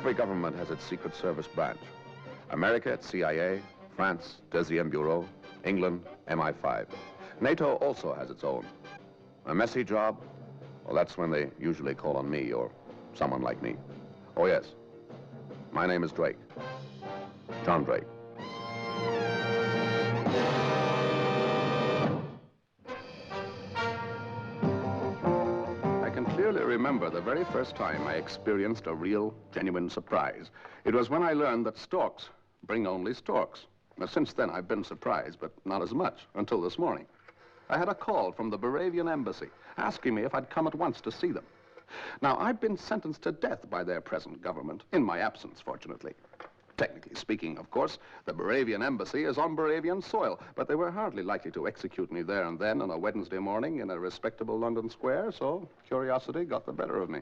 Every government has its Secret Service branch. America, its CIA, France, Deuxième Bureau, England, MI5. NATO also has its own. A messy job? Well, that's when they usually call on me or someone like me. Oh, yes. My name is Drake. John Drake. I can clearly remember the very first time I experienced a real, genuine surprise. It was when I learned that storks bring only storks. Now, since then, I've been surprised, but not as much, until this morning. I had a call from the Baravian embassy asking me if I'd come at once to see them. Now, I've been sentenced to death by their present government, in my absence, fortunately. Technically speaking, of course, the Baravian embassy is on Baravian soil, but they were hardly likely to execute me there and then on a Wednesday morning in a respectable London square, so curiosity got the better of me.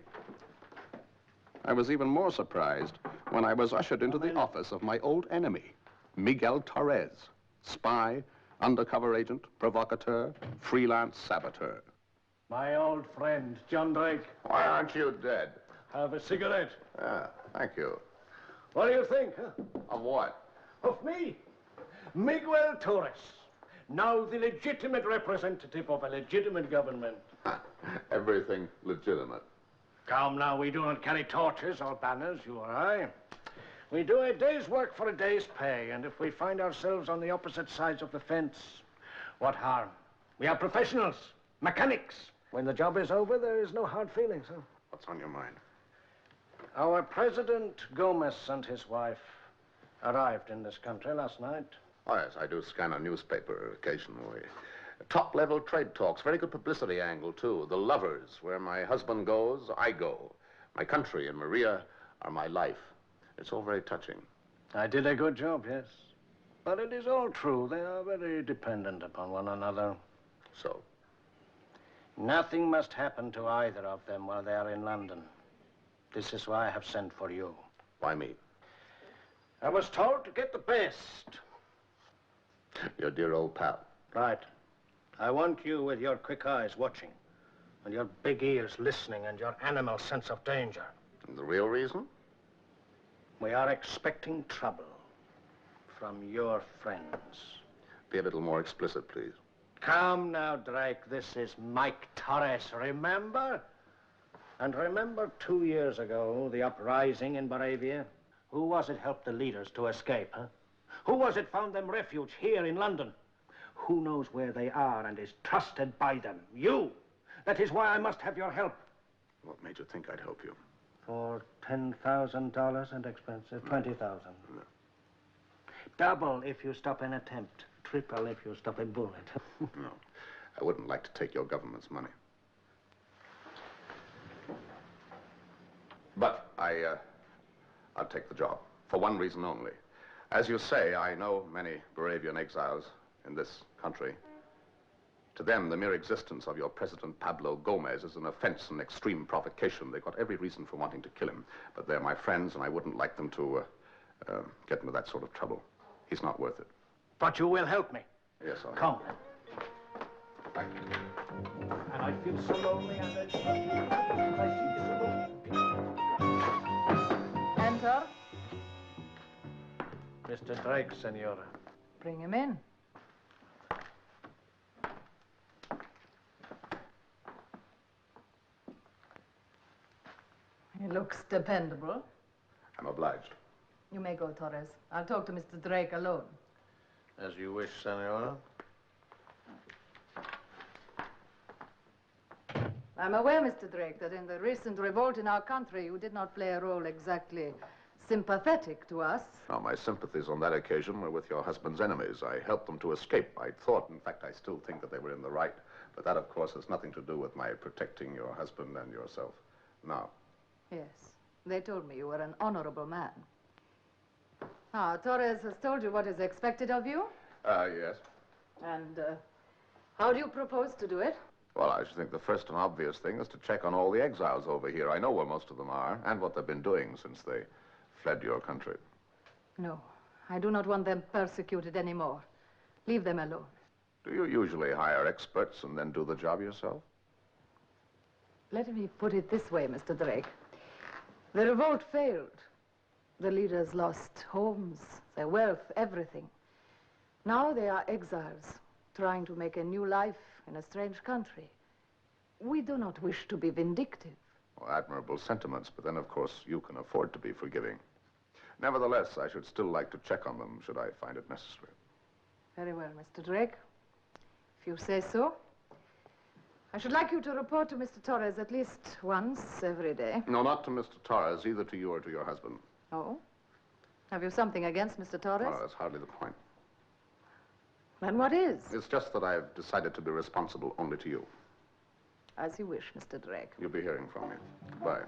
I was even more surprised when I was ushered into the office of my old enemy, Miguel Torres, spy, undercover agent, provocateur, freelance saboteur. My old friend, John Drake. Why aren't you dead? Have a cigarette. Thank you. What do you think, huh? Of what? Of me, Miguel Torres, now the legitimate representative of a legitimate government. Everything legitimate. Come now, we do not carry torches or banners, you or I. We do a day's work for a day's pay, and if we find ourselves on the opposite sides of the fence, what harm? We are professionals, mechanics. When the job is over, there is no hard feelings, huh? What's on your mind? Our President Gomez and his wife arrived in this country last night. Oh, yes, I do scan a newspaper occasionally. Top-level trade talks, very good publicity angle, too. The lovers, where my husband goes, I go. My country and Maria are my life. It's all very touching. I did a good job, yes. But it is all true. They are very dependent upon one another. So? Nothing must happen to either of them while they are in London. This is why I have sent for you. Why me? I was told to get the best. Your dear old pal. Right. I want you with your quick eyes watching, and your big ears listening, and your animal sense of danger. And the real reason? We are expecting trouble from your friends. Be a little more explicit, please. Come now, Drake. This is Mike Torres, remember? And remember 2 years ago, the uprising in Moravia? Who was it helped the leaders to escape, huh? Who was it found them refuge here in London? Who knows where they are and is trusted by them? You! That is why I must have your help. What made you think I'd help you? For $10,000 and expenses, 20,000. No. Double if you stop an attempt. Triple if you stop a bullet. No. I wouldn't like to take your government's money. But I'll take the job, for one reason only. As you say, I know many Baravian exiles in this country. To them, the mere existence of your President Pablo Gomez is an offense and extreme provocation. They've got every reason for wanting to kill him. But they're my friends, and I wouldn't like them to get into that sort of trouble. He's not worth it. But you will help me. Yes, I'll Come. Thank you. And I feel so lonely, and I see you so lonely. Enter. Mr. Drake, senora. Bring him in. He looks dependable. I'm obliged. You may go, Torres. I'll talk to Mr. Drake alone. As you wish, senora. I'm aware, Mr. Drake, that in the recent revolt in our country, you did not play a role exactly sympathetic to us. Now, my sympathies on that occasion were with your husband's enemies. I helped them to escape. I thought, in fact, I still think that they were in the right. But that, of course, has nothing to do with my protecting your husband and yourself. Now. Yes. They told me you were an honorable man. Now, Torres has told you what is expected of you? Yes. And how do you propose to do it? Well, I should think the first and obvious thing is to check on all the exiles over here. I know where most of them are and what they've been doing since they fled your country. No, I do not want them persecuted anymore. Leave them alone. Do you usually hire experts and then do the job yourself? Let me put it this way, Mr. Drake. The revolt failed. The leaders lost homes, their wealth, everything. Now they are exiles, trying to make a new life in a strange country. We do not wish to be vindictive. Well, admirable sentiments, but then, of course, you can afford to be forgiving. Nevertheless, I should still like to check on them, should I find it necessary. Very well, Mr. Drake. If you say so. I should like you to report to Mr. Torres at least once every day. No, not to Mr. Torres, either to you or to your husband. Oh? Have you something against Mr. Torres? No, that's hardly the point. Then what is? It's just that I've decided to be responsible only to you. As you wish, Mr. Drake. You'll be hearing from me. Goodbye.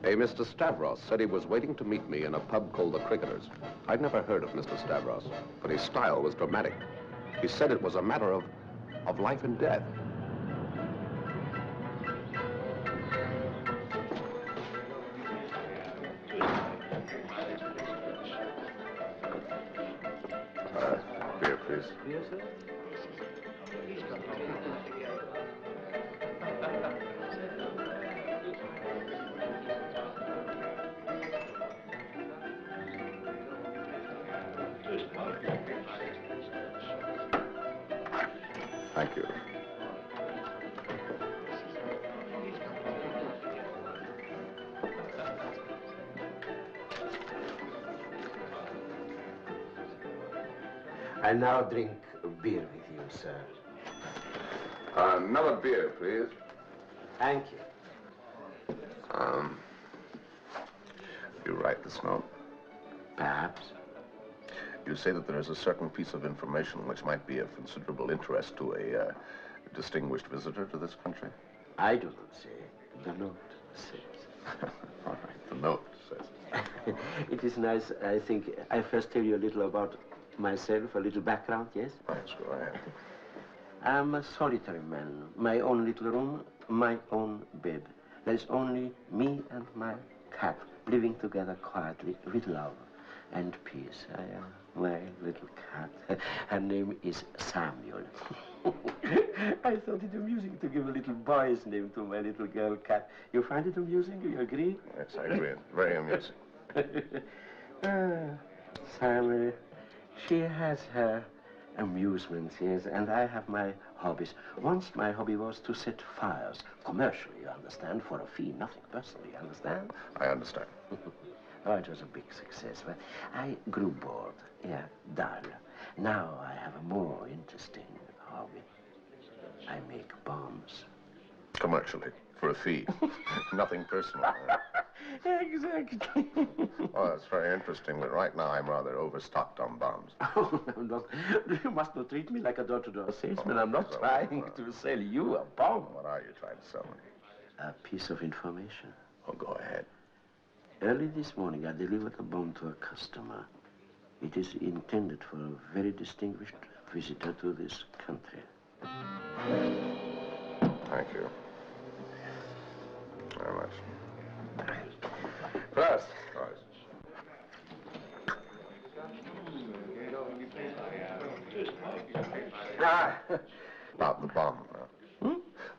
A Mr. Stavros said he was waiting to meet me in a pub called the Cricketers. I'd never heard of Mr. Stavros, but his style was dramatic. He said it was a matter of life and death. Beer, please. Yes, sir. Thank you. I now drink beer with you, sir. Another beer, please. Thank you. You write this note. Perhaps. You say that there is a certain piece of information which might be of considerable interest to a distinguished visitor to this country. I do not say. The note says. All right, the note says. It is nice. I think I first tell you a little about myself, a little background, yes? Yes, go ahead. I'm a solitary man. My own little room, my own bed. There's only me and my cat living together quietly with love and peace. My little cat. Her name is Samuel. I thought it amusing to give a little boy's name to my little girl cat. You find it amusing? You agree? Yes, I agree. Very amusing. Samuel, she has her amusements, yes, and I have my hobbies. Once my hobby was to set fires, commercially, you understand, for a fee, nothing personally, you understand? I understand. Oh, it was a big success, but I grew bored, yeah, dull. Now I have a more interesting hobby. I make bombs. Commercially, for a fee. Nothing personal. Exactly. Oh, that's very interesting, but right now I'm rather overstocked on bombs. Oh, no, you must not treat me like a door-to-door salesman. I'm not trying to sell you a bomb. What are you trying to sell me? A piece of information. Oh, go ahead. Early this morning, I delivered a bomb to a customer. It is intended for a very distinguished visitor to this country. Thank you. Very much. First. About the bomb.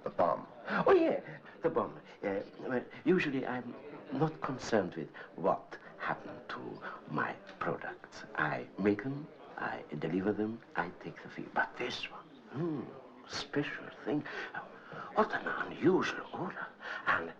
The bomb. Oh, yeah, the bomb. Well, usually I'm not concerned with what happened to my products. I make them, I deliver them, I take the fee. But this one, special thing. What an unusual order. And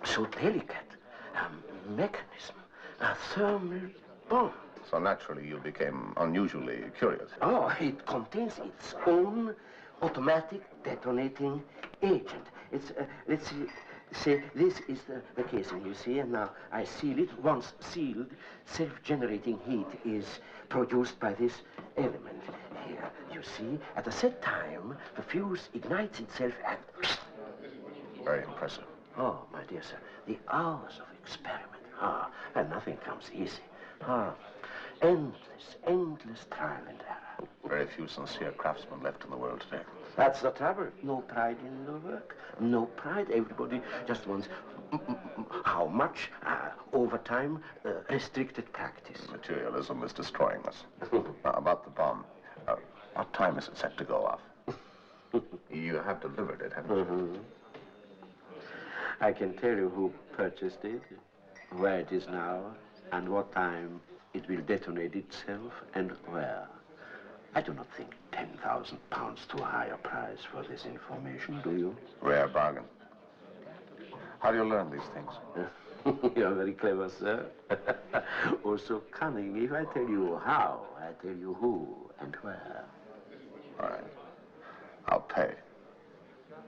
so delicate. A mechanism. A thermal bomb. So naturally you became unusually curious. Oh, it contains its own automatic detonating agent. It's, let's see, say, this is the casing, you see, and now I seal it. Once sealed, self-generating heat is produced by this element. Here, you see, at a set time, the fuse ignites itself and... Very impressive. Oh, my dear sir, the hours of experiment. And nothing comes easy. Endless trial and error. Very few sincere craftsmen left in the world today. That's the trouble. No pride in the work. No pride. Everybody just wants How much? Overtime, restricted practice. Materialism is destroying us. Now, about the bomb, what time is it set to go off? You have delivered it, haven't you? I can tell you who purchased it, where it is now, and what time it will detonate itself, and where. I do not think 10,000 pounds too high a price for this information, do you? Rare bargain. How do you learn these things? You're very clever, sir. Also cunning. If I tell you how, I tell you who and where. All right. I'll pay.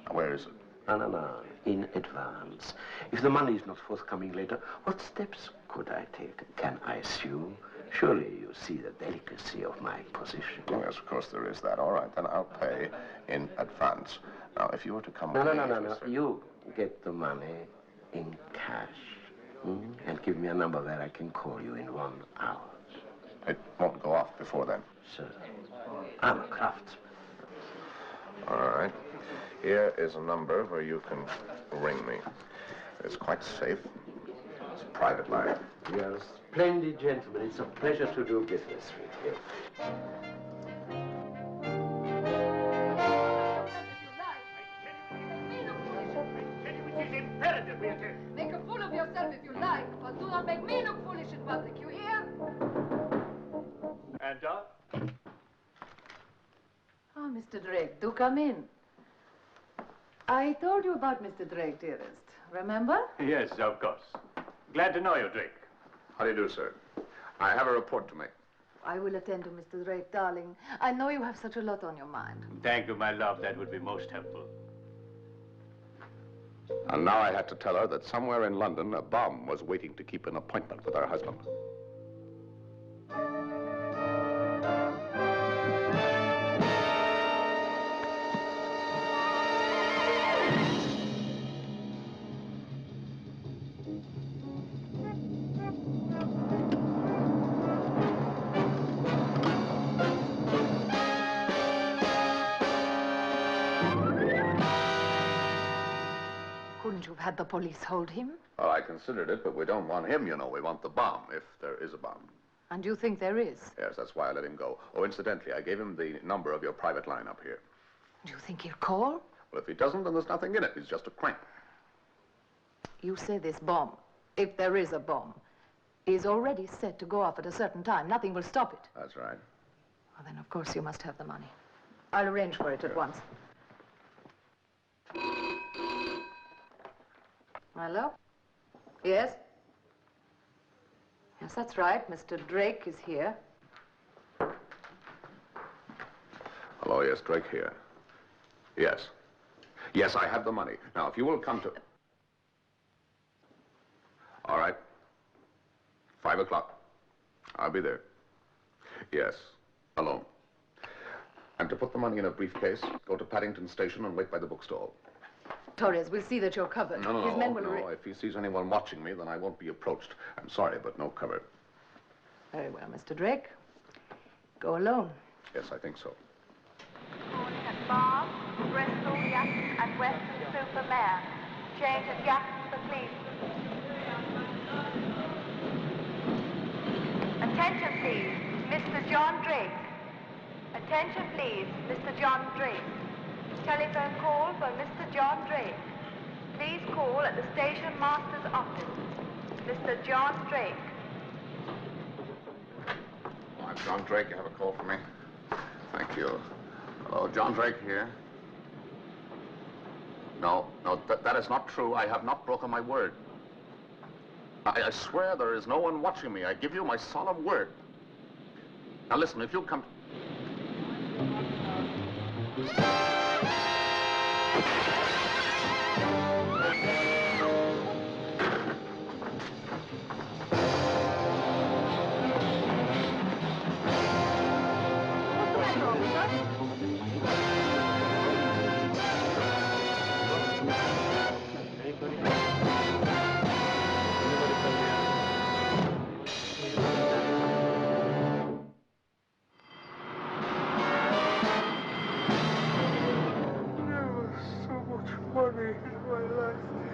Now, where is it? No. In advance. If the money is not forthcoming later, what steps could I take? Can I sue? Surely you see the delicacy of my position. Oh, yes, of course there is that. All right, then I'll pay in advance. Now, if you were to come No. with me... You get the money in cash. And give me a number where I can call you in 1 hour. It won't go off before then. Sir, I'm a craftsman. All right. Here is a number where you can ring me. It's quite safe. It's a private line. You are a splendid gentleman. It's a pleasure to do business with you. Make a fool of yourself if you like, but do not make me look foolish in public, you hear? And, Oh, Mr. Drake, do come in. I told you about Mr. Drake, dearest. Remember? Yes, of course. Glad to know you, Drake. How do you do, sir? I have a report to make. I will attend to Mr. Drake, darling. I know you have such a lot on your mind. Thank you, my love. That would be most helpful. And now I had to tell her that somewhere in London, a bomb was waiting to keep an appointment with her husband. Couldn't you have had the police hold him? Well, I considered it, but we don't want him, you know. We want the bomb, if there is a bomb. And you think there is? Yes, that's why I let him go. Oh, incidentally, I gave him the number of your private line up here. Do you think he'll call? Well, if he doesn't, then there's nothing in it. He's just a crank. You say this bomb, if there is a bomb, is already set to go off at a certain time. Nothing will stop it. That's right. Well, then, of course, you must have the money. I'll arrange for it at once. Hello? Yes? Yes, that's right. Mr. Drake is here. Hello, yes, Drake here. Yes. Yes, I have the money. Now, if you will come to... All right. 5 o'clock. I'll be there. Yes, alone. And to put the money in a briefcase, go to Paddington Station and wait by the bookstall. Torres, we'll see that you're covered. His men will... No. If he sees anyone watching me, then I won't be approached. I'm sorry, but no cover. Very well, Mr. Drake. Go alone. Yes, I think so. Calling at Bath, Bristol, Yatton and Weston-super-Mare. Change at Yatton for police. Attention, please. Mr. John Drake. Attention, please. Mr. John Drake. Telephone call for Mr. John Drake. Please call at the station master's office. Mr. John Drake. Oh, I'm John Drake. You have a call for me? Thank you. Hello, John Drake here. No, that is not true. I have not broken my word. I swear there is no one watching me. I give you my solemn word. Now listen, if you come...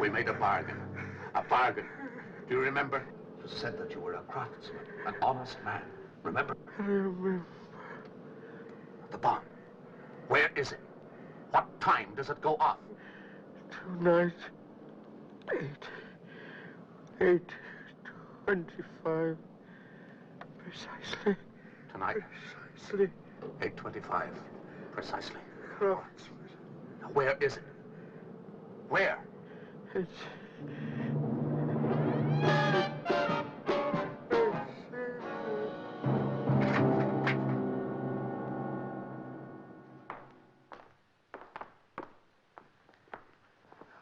We made a bargain. A bargain. Do you remember? You said that you were a craftsman, an honest man. Remember? I remember. The bomb. Where is it? What time does it go off? Tonight, 8:25. Precisely. Tonight? Precisely. 8:25. Precisely. Craftsman. Where is it? Where? It's...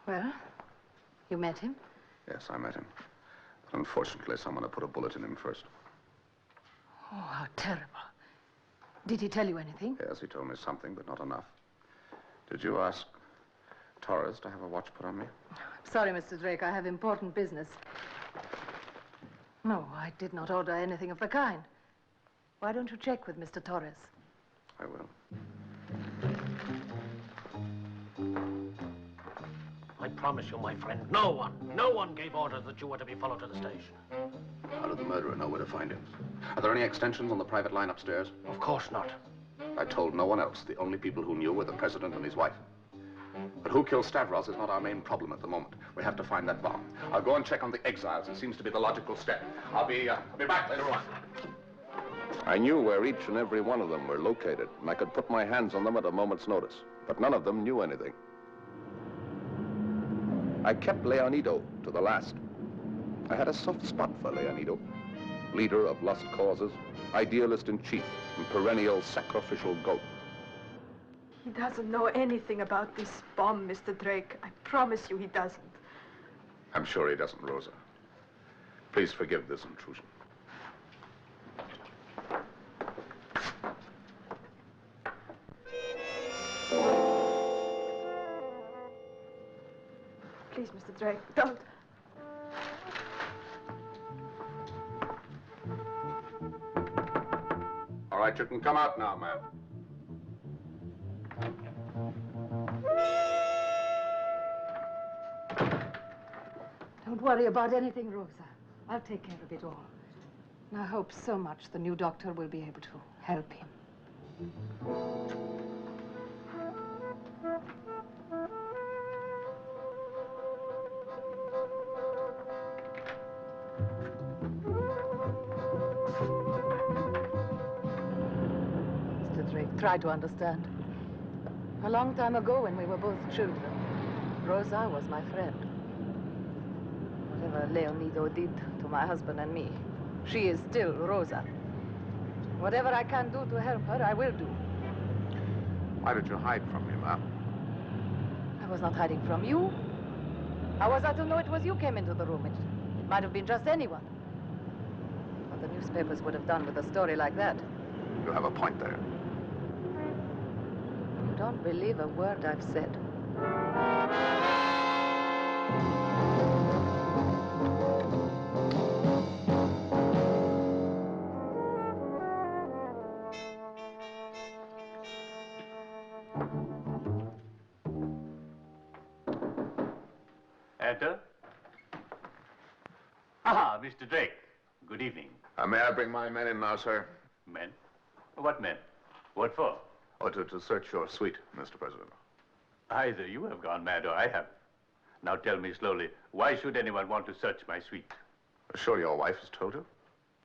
Well, you met him? Yes, I met him. But unfortunately, someone had put a bullet in him first. Oh, how terrible. Did he tell you anything? Yes, he told me something, but not enough. Did you ask Torres to have a watch put on me? Sorry, Mr. Drake, I have important business. No, I did not order anything of the kind. Why don't you check with Mr. Torres? I will. I promise you, my friend, no one gave orders that you were to be followed to the station. How did the murderer know where to find him? Are there any extensions on the private line upstairs? Of course not. I told no one else. The only people who knew were the president and his wife. But who killed Stavros is not our main problem at the moment. We have to find that bomb. I'll go and check on the exiles. It seems to be the logical step. I'll be back later on. I knew where each and every one of them were located, and I could put my hands on them at a moment's notice. But none of them knew anything. I kept Leonido to the last. I had a soft spot for Leonido. Leader of lost causes, idealist in chief, and perennial sacrificial goat. He doesn't know anything about this bomb, Mr. Drake. I promise you he doesn't. I'm sure he doesn't, Rosa. Please forgive this intrusion. Please, Mr. Drake, don't. All right, you can come out now, ma'am. Don't worry about anything, Rosa. I'll take care of it all. And I hope so much the new doctor will be able to help him. Mr. Drake, try to understand. A long time ago, when we were both children, Rosa was my friend. Whatever Leonido did to my husband and me, she is still Rosa. Whatever I can do to help her, I will do. Why did you hide from me, ma'am? I was not hiding from you. How was I to know it was you came into the room? It might have been just anyone. What the newspapers would have done with a story like that. You have a point there. You don't believe a word I've said. Enter. Ah, Mr. Drake. Good evening. May I bring my men in now, sir? Men? What men? What for? Oh, to search your suite, Mr. President. Either you have gone mad or I have. Now tell me slowly, why should anyone want to search my suite? Sure your wife has told you?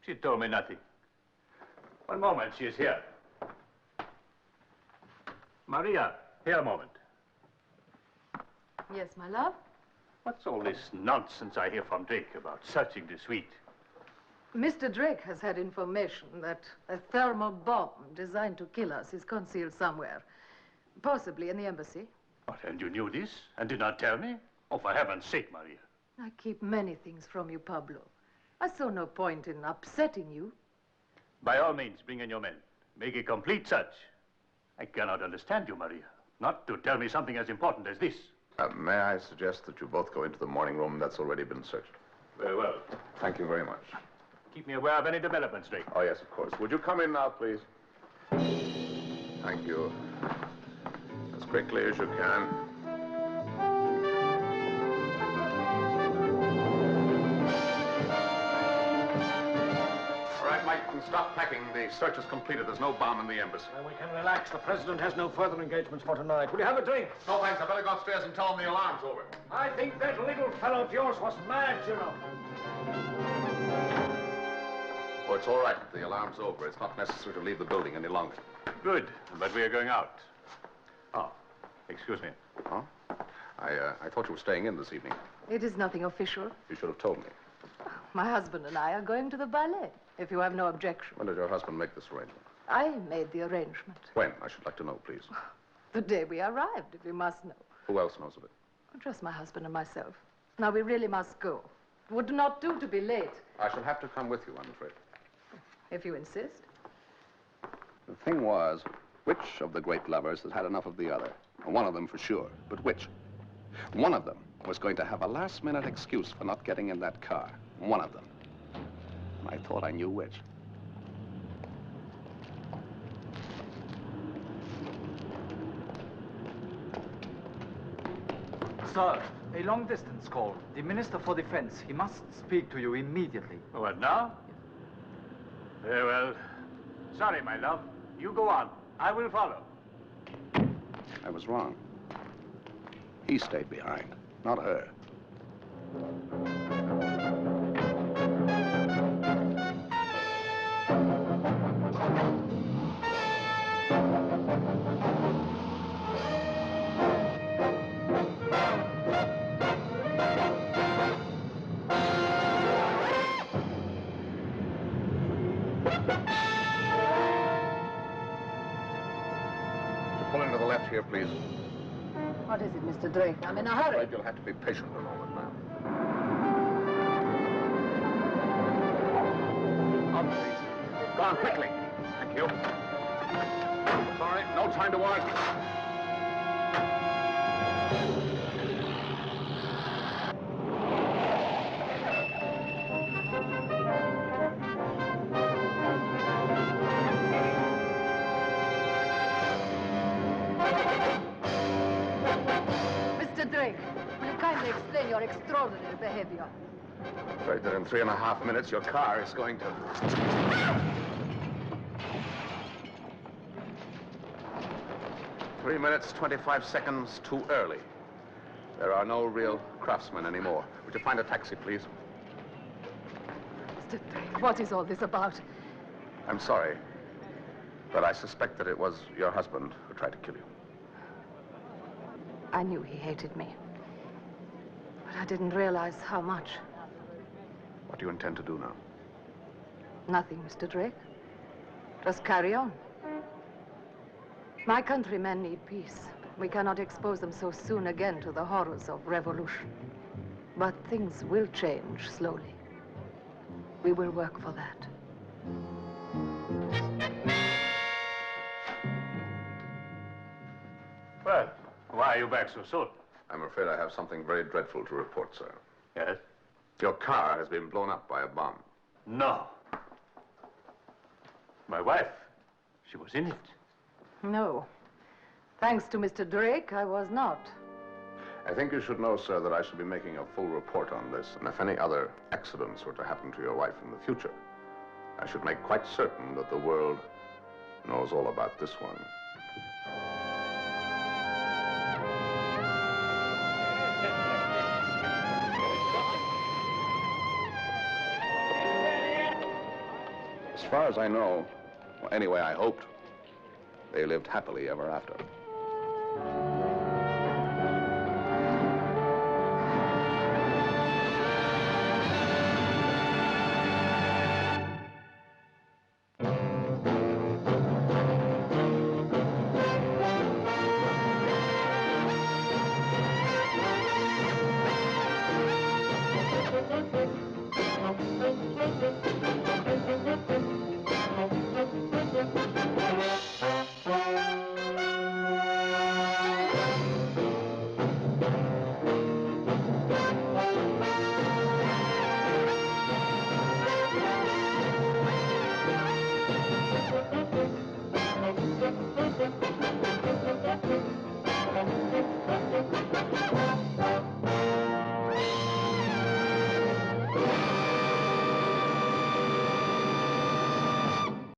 She told me nothing. One moment, she is here. Maria, here a moment. Yes, my love? What's all this nonsense I hear from Drake about searching the suite? Mr. Drake has had information that a thermal bomb designed to kill us is concealed somewhere. Possibly in the embassy. What, and you knew this and did not tell me? Oh, for heaven's sake, Maria. I keep many things from you, Pablo. I saw no point in upsetting you. By all means, bring in your men. Make a complete search. I cannot understand you, Maria. Not to tell me something as important as this. May I suggest that you both go into the morning room that's already been searched? Very well. Thank you very much. Keep me aware of any developments, Drake. Oh, yes, of course. Would you come in now, please? Thank you. As quickly as you can. All right, Mike, you can stop packing. The search is completed. There's no bomb in the embassy. We can relax. The president has no further engagements for tonight. Will you have a drink? No, thanks. I better go upstairs and tell him the alarm's over. I think that little fellow of yours was mad, you know. Oh, it's all right. The alarm's over. It's not necessary to leave the building any longer. Good, but we are going out. Oh, excuse me. Huh? I thought you were staying in this evening. It is nothing official. You should have told me. My husband and I are going to the ballet, if you have no objection. When did your husband make this arrangement? I made the arrangement. When? I should like to know, please. The day we arrived, if you must know. Who else knows of it? Just my husband and myself. Now, we really must go. It would not do to be late. I shall have to come with you, I'm afraid. If you insist. The thing was, which of the great lovers has had enough of the other? One of them for sure, but which? One of them was going to have a last-minute excuse for not getting in that car. One of them. And I thought I knew which. Sir, a long-distance call. The Minister for Defense. He must speak to you immediately. What now? Very well. Sorry, my love. You go on. I will follow. I was wrong. He stayed behind, not her. Pull into the left here, please. What is it, Mr. Drake? I'm in a hurry. Afraid you'll have to be patient a moment now. On, please. Go on, quickly. Thank you. Sorry, no time to argue. Mr. Drake, will you kindly explain your extraordinary behavior? I'm afraid that in 3.5 minutes, your car is going to... 3 minutes, 25 seconds too early. There are no real craftsmen anymore. Would you find a taxi, please? Mr. Drake, what is all this about? I'm sorry, but I suspect that it was your husband who tried to kill you. I knew he hated me. But I didn't realize how much. What do you intend to do now? Nothing, Mr. Drake. Just carry on. My countrymen need peace. We cannot expose them so soon again to the horrors of revolution. But things will change slowly. We will work for that. Well, why are you back so soon? I'm afraid I have something very dreadful to report, sir. Yes? Your car has been blown up by a bomb. No. My wife, she was in it. No. Thanks to Mr. Drake, I was not. I think you should know, sir, that I shall be making a full report on this, and if any other accidents were to happen to your wife in the future, I should make quite certain that the world knows all about this one. As far as I know, well, anyway, I hoped, they lived happily ever after.